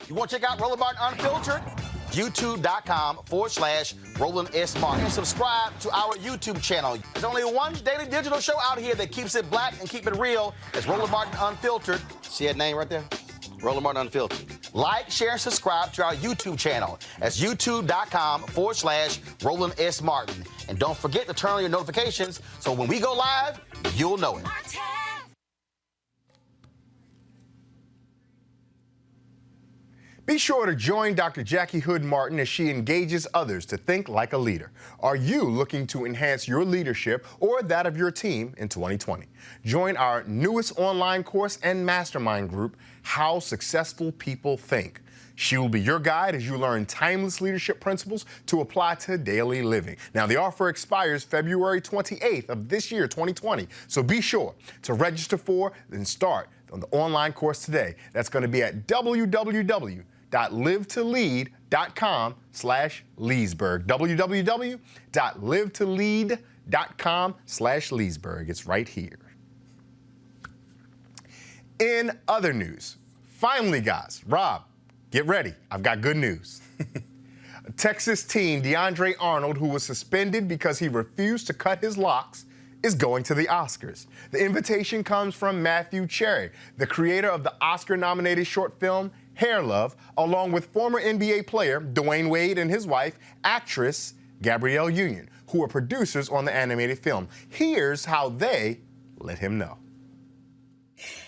You want to check out Roland Martin Unfiltered? YouTube.com/Roland S. Martin. And subscribe to our YouTube channel. There's only one daily digital show out here that keeps it black and keep it real. It's Roland Martin Unfiltered. See that name right there? Roland Martin Unfiltered. Like, share, and subscribe to our YouTube channel. That's youtube.com/Roland S. Martin. And don't forget to turn on your notifications so when we go live, you'll know it. Be sure to join Dr. Jackie Hood Martin as she engages others to think like a leader. Are you looking to enhance your leadership or that of your team in 2020? Join our newest online course and mastermind group, How Successful People Think. She will be your guide as you learn timeless leadership principles to apply to daily living. Now, the offer expires February 28th of this year, 2020. So be sure to register for and start on the online course today. That's going to be at www.livetolead.com/Leesburg. www.livetolead.com/Leesburg. It's right here. In other news, finally, guys, Rob, get ready. I've got good news. Texas teen DeAndre Arnold, who was suspended because he refused to cut his locks, is going to the Oscars. The invitation comes from Matthew Cherry, the creator of the Oscar-nominated short film Hair Love, along with former NBA player Dwayne Wade and his wife, actress Gabrielle Union, who are producers on the animated film. Here's how they let him know.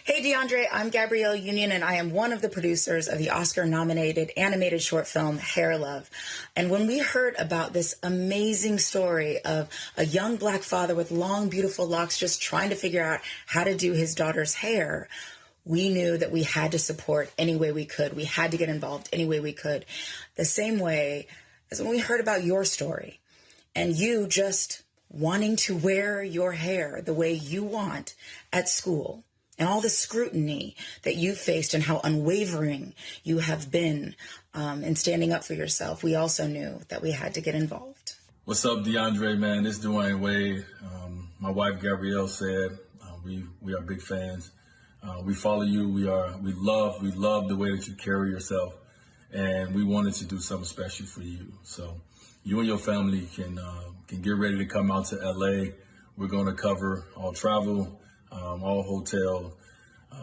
Hey, DeAndre, I'm Gabrielle Union, and I am one of the producers of the Oscar-nominated animated short film Hair Love. And when we heard about this amazing story of a young black father with long, beautiful locks just trying to figure out how to do his daughter's hair, we knew that we had to support any way we could. We had to get involved any way we could. The same way as when we heard about your story and you just wanting to wear your hair the way you want at school, and all the scrutiny that you faced and how unwavering you have been in standing up for yourself, we also knew that we had to get involved. What's up, DeAndre, man? This is Dwayne Wade. My wife, Gabrielle, said we are big fans. We follow you. We love the way that you carry yourself. and we wanted to do something special for you. So you and your family can get ready to come out to LA. We're going to cover all travel, all hotel.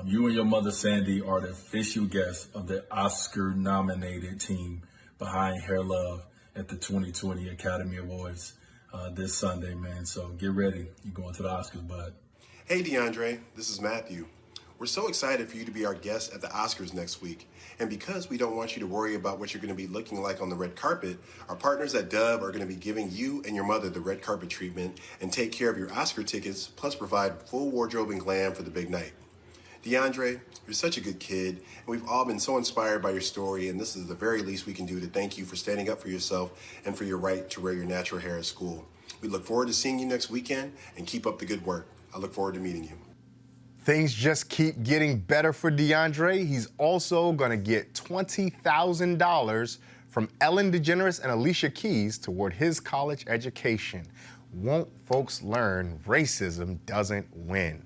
You and your mother, Sandy, are the official guests of the Oscar-nominated team behind Hair Love at the 2020 Academy Awards this Sunday, man. So get ready. You're going to the Oscars, bud. Hey, DeAndre. This is Matthew. We're so excited for you to be our guest at the Oscars next week. And because we don't want you to worry about what you're going to be looking like on the red carpet, our partners at Dove are going to be giving you and your mother the red carpet treatment and take care of your Oscar tickets, plus provide full wardrobe and glam for the big night. DeAndre, you're such a good kid, and we've all been so inspired by your story, and this is the very least we can do to thank you for standing up for yourself and for your right to wear your natural hair at school. We look forward to seeing you next weekend, and keep up the good work. I look forward to meeting you. Things just keep getting better for DeAndre. He's also going to get $20,000 from Ellen DeGeneres and Alicia Keys toward his college education. Won't folks learn racism doesn't win?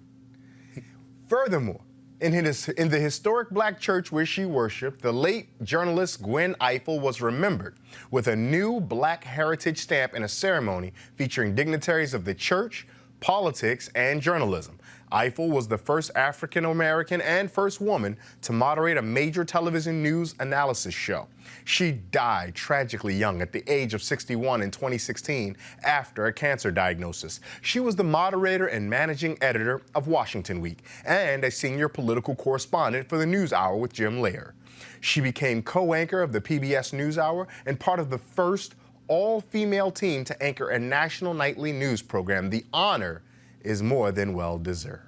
Furthermore, in the historic black church where she worshiped, the late journalist Gwen Ifill was remembered with a new black heritage stamp in a ceremony featuring dignitaries of the church, politics, and journalism. Ifill was the first African-American and first woman to moderate a major television news analysis show. She died tragically young at the age of 61 in 2016 after a cancer diagnosis. She was the moderator and managing editor of Washington Week and a senior political correspondent for the NewsHour with Jim Lehrer. She became co-anchor of the PBS NewsHour and part of the first all-female team to anchor a national nightly news program. The honor is more than well-deserved.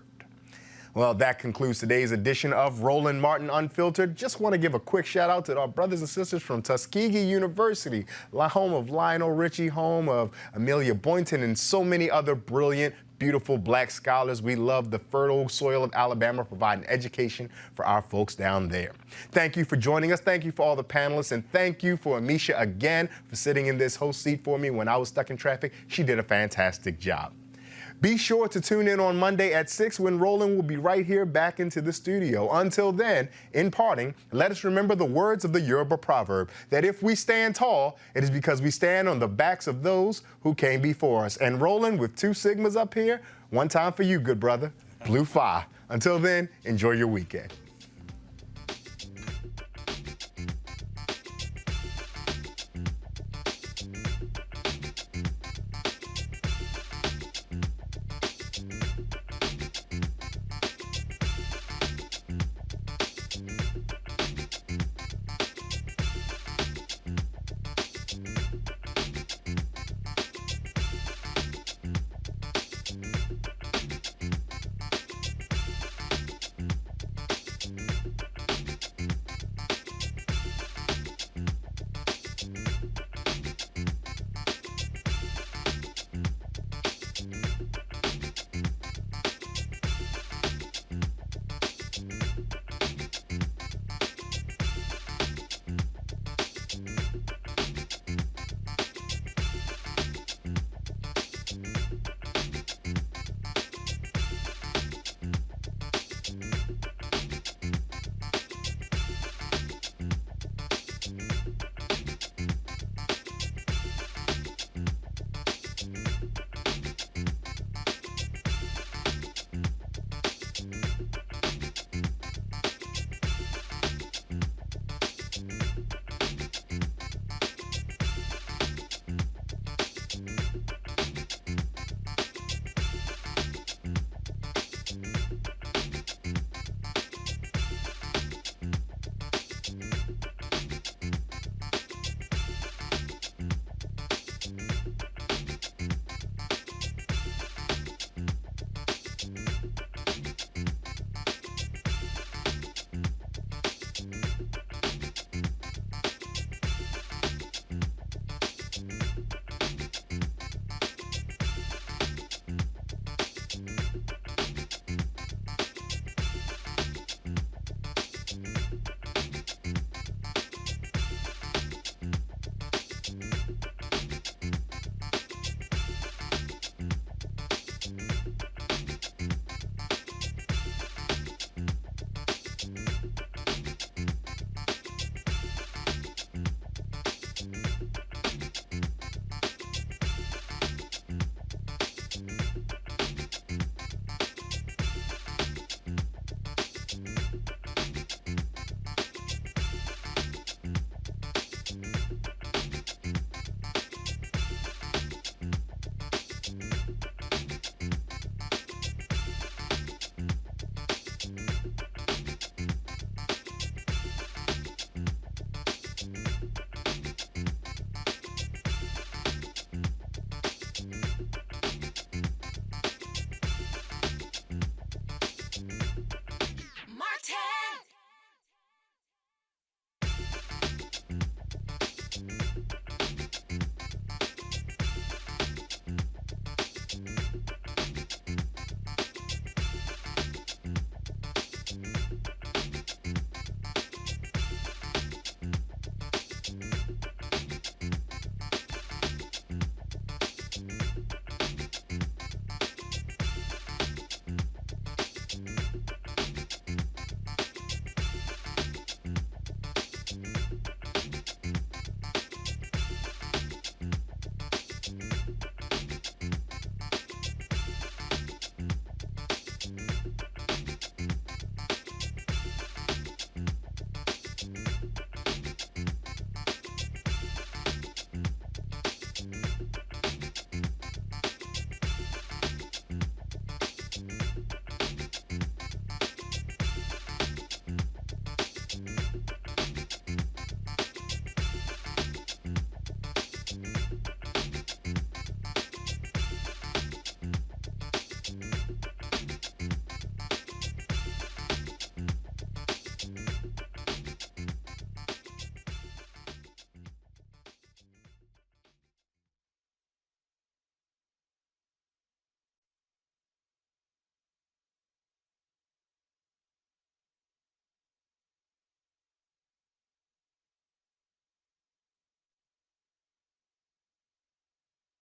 Well, that concludes today's edition of Roland Martin Unfiltered. Just want to give a quick shout out to our brothers and sisters from Tuskegee University, home of Lionel Richie, home of Amelia Boynton, and so many other brilliant, beautiful black scholars. We love the fertile soil of Alabama, providing education for our folks down there. Thank you for joining us. Thank you for all the panelists, and thank you for Amisha again for sitting in this host seat for me when I was stuck in traffic. She did a fantastic job. Be sure to tune in on Monday at 6 when Roland will be right here back into the studio. Until then, in parting, let us remember the words of the Yoruba proverb that if we stand tall, it is because we stand on the backs of those who came before us. And Roland, with 2 Sigmas up here, one time for you, good brother. Blue 5. Until then, enjoy your weekend.